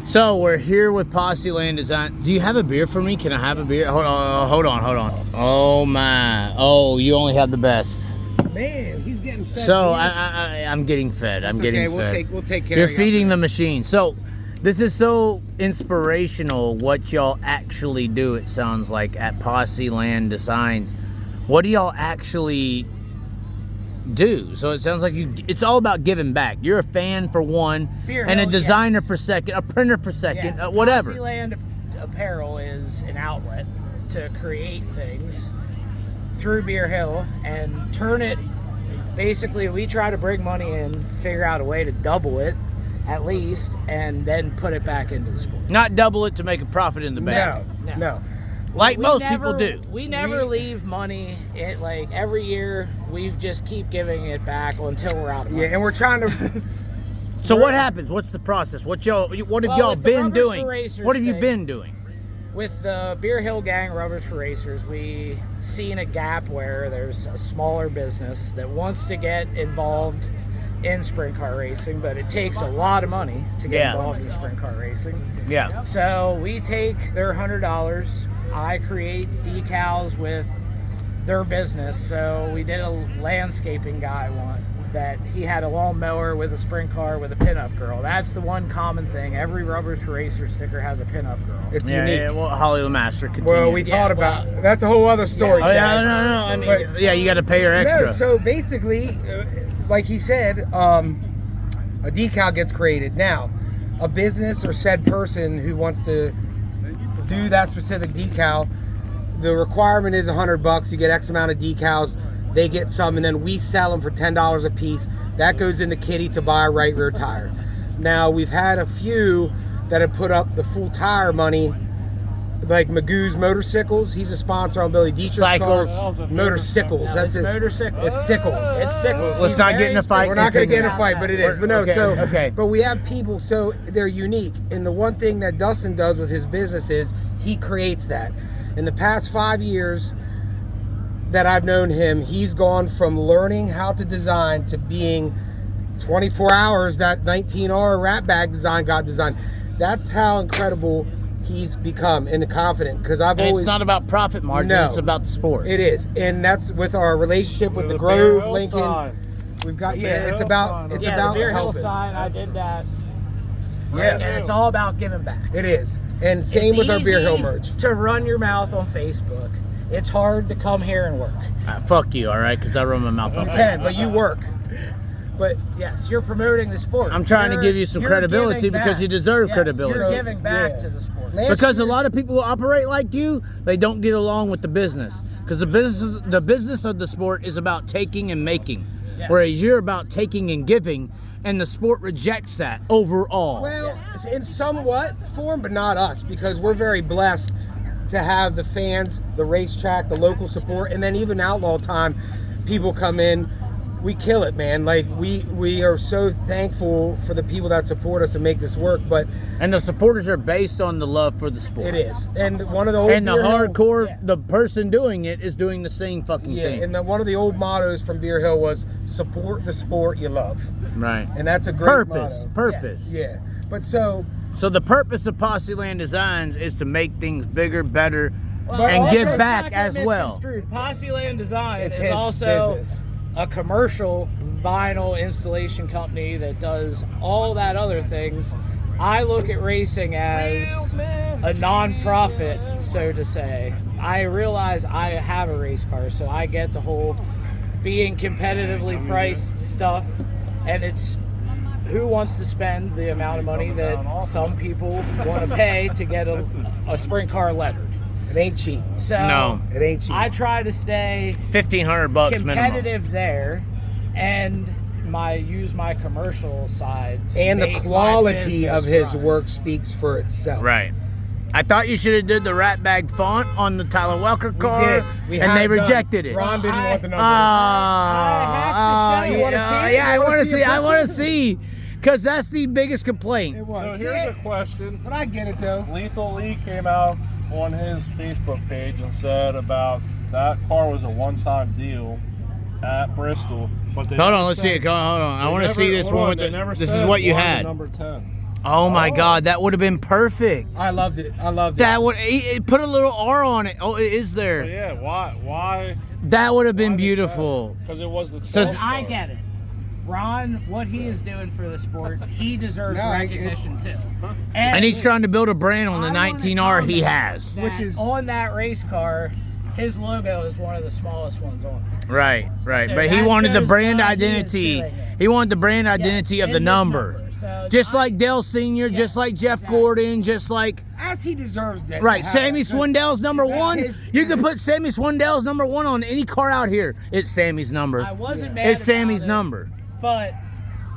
So we're here with Posseland Design. Do you have a beer for me? Can I have a beer? Hold on. Oh my! Oh, you only have the best. Man, he's getting fed. So I'm getting fed. I'm getting fed. We'll take care. You're feeding the machine. So this is so inspirational. What y'all actually do? It sounds like at Posseland Designs. What do y'all actually do? So it sounds like it's all about giving back. You're a fan for one, Beerhill, and a designer yes. for second, a printer for second, Yes. whatever. Posseland Apparel is an outlet to create things through Beerhill and turn it. Basically, we try to bring money in, figure out a way to double it at least, and then put it back into the sport. Not double it to make a profit in the back. No. Like most people do. We never leave money. Like every year, we just keep giving it back until we're out of money. Yeah, and we're trying to. So what happens? What's the process? What have y'all been doing? What have you been doing? With the Beerhill gang, Rubbers for Racers, we seen a gap where there's a smaller business that wants to get involved in sprint car racing, but it takes a lot of money to get involved in sprint car racing. Yeah. So we take their $100. I create decals with their business. So we did a landscaping guy one that he had a lawnmower with a sprint car with a pinup girl. That's the one common thing. Every Rubbers for Racers sticker has a pinup girl. It's unique. Yeah, well, Holly LeMaster, continue. Well, we thought about that's a whole other story. Oh, yeah, no. I mean, yeah, you got to pay her extra. No, so basically, like he said, a decal gets created. Now, a business or said person who wants to do that specific decal, the requirement is $100. You get X amount of decals. They get some, and then we sell them for $10 a piece. That goes into Kitty to buy a right rear tire. Now, we've had a few that have put up the full tire money, like Magoo's Motorcycles. He's a sponsor on Billy Dietrich's cars. Motorcycles. That's it. Motorcycles. It's Sickles. It's Sickles. Let's not get in a fight. We're not going to get in a fight, but it is. But no, okay. But we have people, so they're unique. And the one thing that Dustin does with his business is he creates that. In the past 5 years that I've known him, he's gone from learning how to design to being 24 hours that 19R rat bag design got designed. That's how incredible he's become and confident, because It's not about profit margin, it's about the sport. It is, and that's with our relationship with the Grove, Lincoln. We've got it's about the Beerhill helping. sign. I did that. Yeah, and it's all about giving back. It is, and same with our Beerhill merch. To run your mouth on Facebook, it's hard to come here and work. Fuck you, all right? Because I run my mouth on You Facebook. can, but you work. But yes, you're promoting the sport. I'm trying to give you some credibility because you deserve credibility. You're giving back to the sport. Because a lot of people who operate like you, they don't get along with the business. Because the business of the sport is about taking and making, whereas you're about taking and giving, and the sport rejects that overall. Well, in somewhat form, but not us, because we're very blessed to have the fans, the racetrack, the local support, and then even outlaw time, people come in. We kill it, man. Like we are so thankful for the people that support us and make this work. And the supporters are based on the love for the sport. It is, and one of the old hardcore, the person doing it is doing the same fucking thing. And one of the old mottos from Beerhill was support the sport you love. Right. And that's a great purpose. Yeah. But so the purpose of Posseland Designs is to make things bigger, better, and give back as well. Posseland Designs is his also business. A commercial vinyl installation company that does all that other things. I look at racing as a non-profit, so to say. I realize I have a race car, so I get the whole being competitively priced stuff, and it's who wants to spend the amount of money that some people want to pay to get a sprint car lettered. It ain't cheap. So no, it ain't cheap. I try to stay $1,500 competitive minimum there, and use my commercial side to and make the quality my of his run. work speaks for itself. Right. I thought you should have did the rat bag font on the Tyler Welker car, and they rejected it. Ron didn't want the numbers. I have to show you. Want to see it? Yeah, I want to see. Because that's the biggest complaint. So here's a question. But I get it, though. Lethal Lee came out on his Facebook page and said about that car was a one-time deal at Bristol. But Hold on, let's see it. Hold on. I want to see this one. This is what you had. Number 10. Oh my God, that would have been perfect. I loved it. I loved it. That would put a little R on it. Oh, it is But there. yeah, why? That would have been beautiful. Because it was the 12 So- I car. get it. Ron, what he is doing for the sport, he deserves No, recognition too. And he's trying to build a brand on the I wanna 19R he comment has. that Which is- on that race car, his logo is one of the smallest ones on it. Right. So But he that wanted the shows brand what he is identity. doing it. He wanted the brand identity of in the this number. So Just like Dale Sr., just like Jeff exactly. Gordon, just like... As he deserves that. Right, to have Sammy that, 'cause Swindell's number that's one. his- You can put Sammy Swindell's number one on any car out here. It's Sammy's number. I wasn't mad It's about Sammy's it, number. but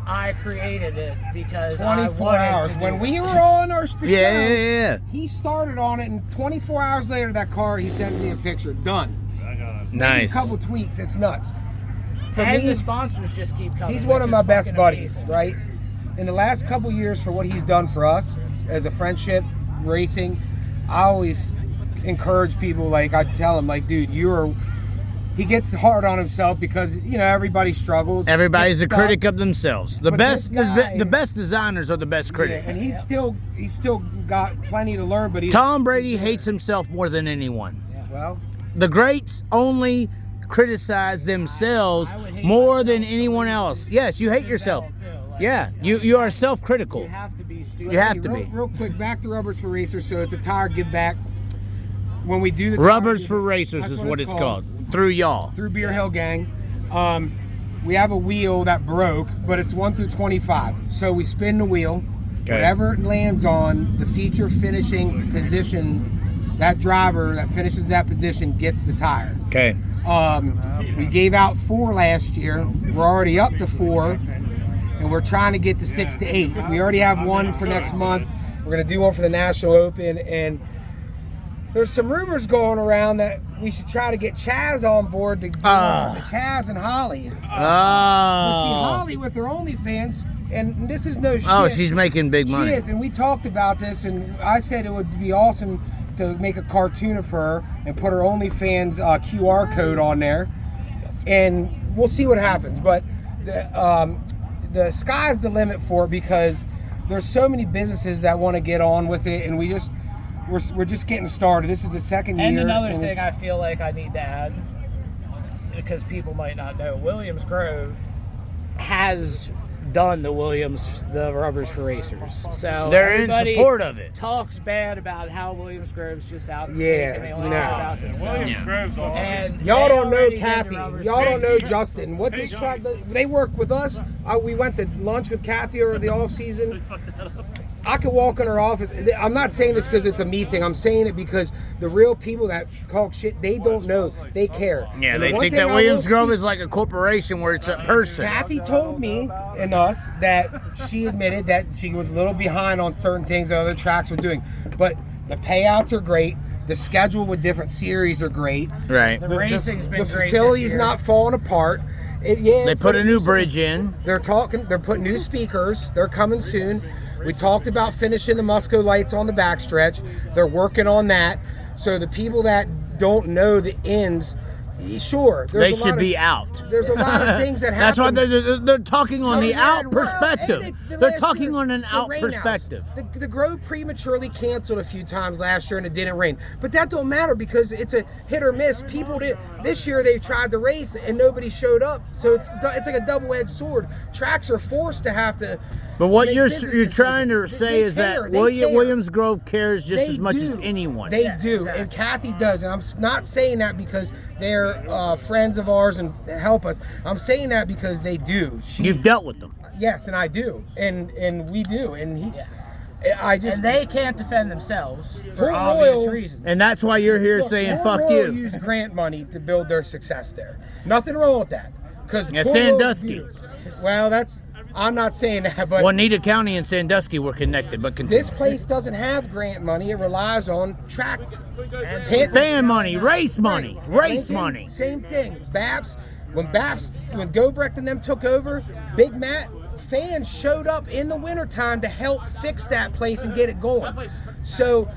I created it because 24 I hours. to When do we it. were on the show, Yeah. he started on it, and 24 hours later, that car, he sends me a picture. Done. I got it. Maybe Nice. a couple tweaks. It's nuts. For And me, the sponsors just keep coming. he's one which of is my best fucking buddies, amazing. right? In the last couple years, for what he's done for us as a friendship, racing, I always encourage people. Like, I tell him, like, dude, he gets hard on himself because, you know, everybody struggles. Everybody's a gets stuck. critic of themselves. The But best, this guy- the best designers are the best Yeah, critics. and he's still got plenty to learn, but he's Tom Brady hates himself more than anyone. well. The greats only criticize themselves I would hate more myself. than anyone else. Yes, you hate yourself. Too, like, Yeah, you are self-critical. You have to be stupid. You have Hey, to be. real quick, back to Rubbers for Racers. So it's a tire give back. When we do the tire Rubbers give for back, Racers that's is what it's called. Through y'all. Through Beerhill Gang. We have a wheel that broke, but it's 1 through 25. So we spin the wheel. Okay. Whatever it lands on, the feature finishing position, that driver that finishes that position gets the tire. Okay. We gave out 4 last year. We're already up to 4, and we're trying to get to 6 to 8. We already have 1 for next month. We're going to do one for the National Open, and there's some rumors going around that we should try to get Chaz on board to do one for the Chaz and Holly. But see, Oh. Holly with her OnlyFans, and this is no shit. Oh, she's making big money. She is, and we talked about this, and I said it would be awesome to make a cartoon of her and put her OnlyFans QR code on there, and we'll see what happens. But the sky's the limit for it because there's so many businesses that want to get on with it, and we're just getting started. This is the second And year. another and thing it's- I feel like I need to add, because people might not know, Williams Grove has done the Rubbers for Racers. So They're in everybody support of it. talks bad about how Williams Grove's just out there Yeah, and they only no. care about themselves. Williams Grove's all And Y'all they don't know already did the Kathy. Rubbers Y'all for don't know Racers. Justin. What this track? They work with us. We went to lunch with Kathy over the off season. I could walk in her office. I'm not saying this because it's a me thing. I'm saying it because the real people that talk shit, they don't know. They care. Yeah, And the they one think thing that I Williams will Grove speak- is like a corporation where it's a person. Kathy told me and us that she admitted that she was a little behind on certain things that other tracks were doing. But the payouts are great. The schedule with different series are great. Right. The racing's been The great facility's this year. not falling apart. They It's put what a it new used to be. bridge in. They're putting new speakers. They're coming soon. We talked about finishing the Musco lights on the backstretch. They're working on that. So the people that don't know the ends, sure, They there's a should lot be of, out. There's a lot of things that That's why happen. they're talking on the Yeah, out well, perspective. and the They're last talking year, on an the out rainouts. perspective. The Grove prematurely canceled a few times last year and it didn't rain. But that don't matter because it's a hit or miss. People did this year they tried to race and nobody showed up. So it's like a double-edged sword. Tracks are forced to have to. But what make you're business trying to decisions. say They is care, that they care. Williams Grove cares just They as much as do. anyone. They Yeah, do, exactly. and Kathy does. And I'm not saying that because they're friends of ours and help us. I'm saying that because they do. You've dealt with them. Yes, and I do, and we do, and I just And they can't defend themselves for Port obvious Royal- reasons. And that's why you're here saying Port fuck Royal you. use grant money to build their success there. Nothing wrong with that. Because Yeah, Sandusky. Well, I'm not saying that, but Juanita County and Sandusky were connected, but continue. this place doesn't have grant money. It relies on track and pit Fan money, race money, race Lincoln, money. Same thing. When Gobrecht and them took over, Big Matt fans showed up in the wintertime to help fix that place and get it going. So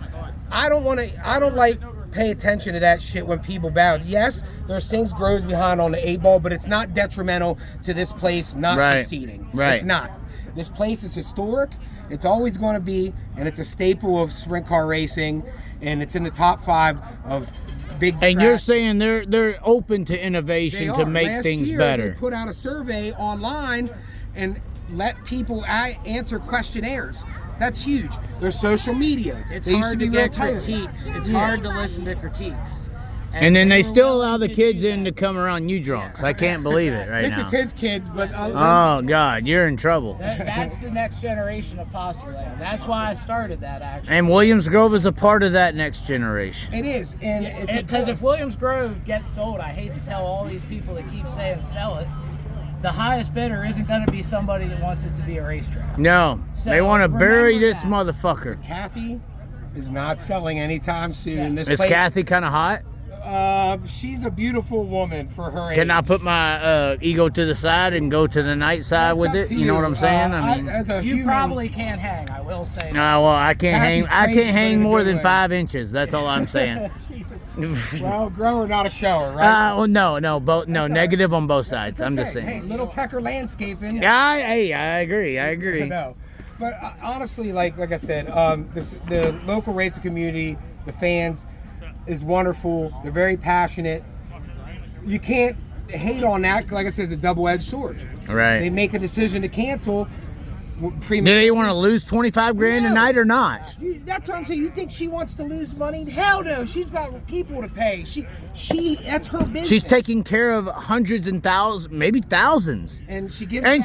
I don't like pay attention to that shit when people bounce. Yes, there's things Grove's behind on the 8 ball, but it's not detrimental to this place not Right. succeeding. Right. It's not. This place is historic. It's always going to be, and it's a staple of sprint car racing, and it's in the top 5 of big. And track. you're saying they're open to innovation They to are. make Last things year, better. They put out a survey online and let people answer questionnaires. That's huge. There's social media. It's They used hard to to be real get tight. critiques. It's hard to listen to critiques. And then they still allow the to kids do in to come around you drunks. I can't believe it right This now. is his kids, but Oh God, you're in trouble. That's the next generation of Posseland. That's why I started that, actually. And Williams Grove is a part of that next generation. it is, and it's Because if Williams Grove gets sold, I hate to tell all these people that keep saying sell it, the highest bidder isn't going to be somebody that wants it to be a racetrack. No, So, they want to bury remember this that. motherfucker. Kathy is not selling anytime soon. This Is place, Kathy kind of hot? she's a beautiful woman for her age. Can I put my ego to the side and go to the night side It's with up it? to You know what I'm saying? I mean, as a You human, probably can't hang, I will say that. well, I can't hang. Kathy's I crazy, can't hang but in a more good than way. 5 inches. That's all I'm saying. well, grower, not a shower, right? Well, no, both, no, That's all negative on both sides. It's I'm just okay. saying. Hey, Little Pecker Landscaping. Yeah, I agree. No, but honestly, like I said, the local racing community, the fans, is wonderful. They're very passionate. You can't hate on that. Like I said, it's a double-edged sword. Right. They make a decision to cancel. Do they want to lose 25 grand a No. night or not? That's what I'm saying. You think she wants to lose money? Hell no. She's got people to pay. She that's her business. She's taking care of hundreds and thousands, maybe thousands. and she gives And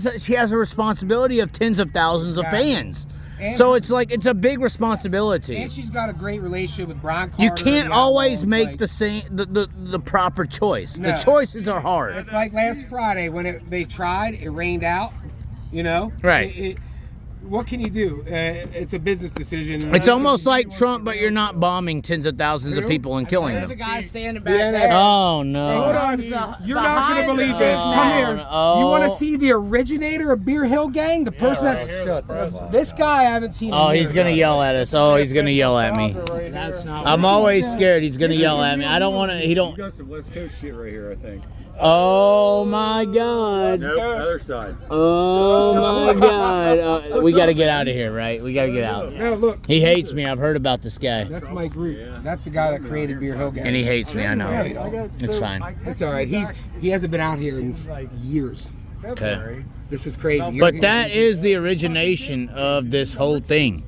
back. she has a responsibility of tens of thousands of Exactly. fans. And- So it's like it's a big responsibility. And she's got a great relationship with Brian Carter. You can't the always Outlaws, make like- the proper choice. The No. choices are hard. It's like last Friday when they tried, it rained out. You know, Right. What can you do? It's a business decision. It's almost like Trump, but you're not bombing tens of thousands of people and killing There's a them. guy standing back Yeah, there. Oh no! Hold on, you're not going to believe this. Come here. Oh. You want to see the originator of Beerhill Gang? The person that's this guy I haven't seen. Oh, in he's years. gonna yell at us. Oh, he's gonna yell at me. That's not I'm always scared he's gonna yell at me. I don't want to. He don't. got some West Coast shit right here, I think. Oh my God! Nope, other side. Oh my God! We gotta get out of here, right? We gotta get out. No, look, He hates me. I've heard about this guy, that's my group. That's the guy that created Beerhill Gang. and he hates me. I know. Yeah, you know. It's fine. That's all right. He hasn't been out here in years. Okay. This is crazy. But that is the origination of this whole thing.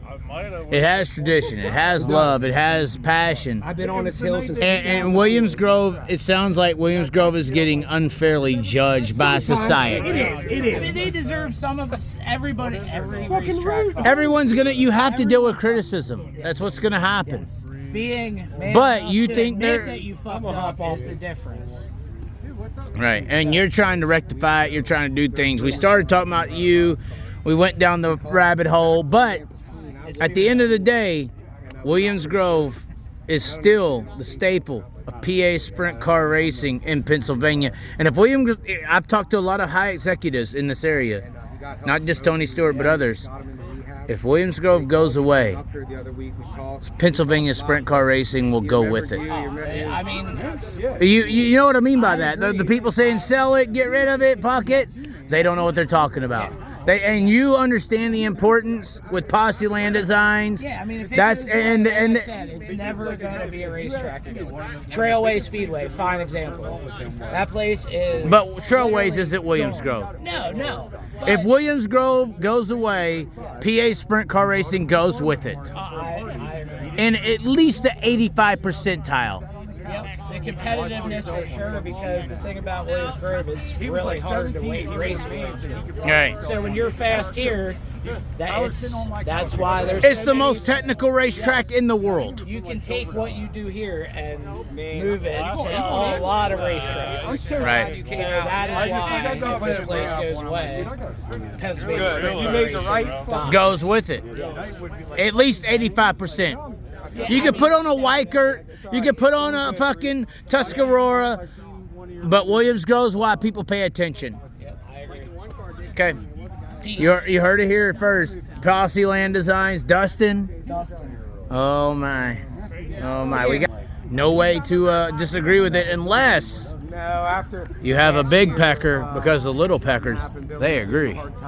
It has tradition. It has love. It has passion. I've been on this hill since. And Williams Grove, it sounds like Williams Grove is getting unfairly judged by society. It is. It I mean, is. they deserve some of us, everybody, every racetrack. Everyone's you have to deal with criticism. That's what's gonna happen. Being man But enough you to think admit they're- that you fucked gonna hop up off is the this. difference. Right. And you're trying to rectify it. You're trying to do things. We started talking about you. We went down the rabbit hole. But at the end of the day, Williams Grove is still the staple of PA sprint car racing in Pennsylvania. And if I've talked to a lot of high executives in this area, not just Tony Stewart, but others. If Williams Grove goes away, Pennsylvania sprint car racing will go with it. I mean, You know what I mean by that? The people saying sell it, get rid of it, fuck it. They don't know what they're talking about. And you understand the importance with Posseland Designs. yeah, I mean, if it That's goes and away, like I and said, it's never going to be a racetrack again. Trailway Speedway, fine example. That place is. but Trailways is at Williams Grove. No. If Williams Grove goes away, PA sprint car racing goes with it, I agree. in at least the 85 percentile. Yep, the competitiveness for sure, because the thing about Williams Grove, it's really hard to race against. Right. So when you're fast here, that's why there's. It's so the many- most technical racetrack in the world. You can take what you do here and move it to a lot of racetracks. Right. So that is why if this place goes away, Pennsylvania Sprint Car Racing dies. Goes with it. At least 85%. You could put on a Weichert, you could put on a fucking Tuscarora, but Williams Grove's why people pay attention. Yep, I agree. Okay. Peace. You heard it here first. Posseland Designs, Dustin. Dustin. Oh my. We got no way to disagree with it unless No, after you have a big pecker, because the little peckers, they agree.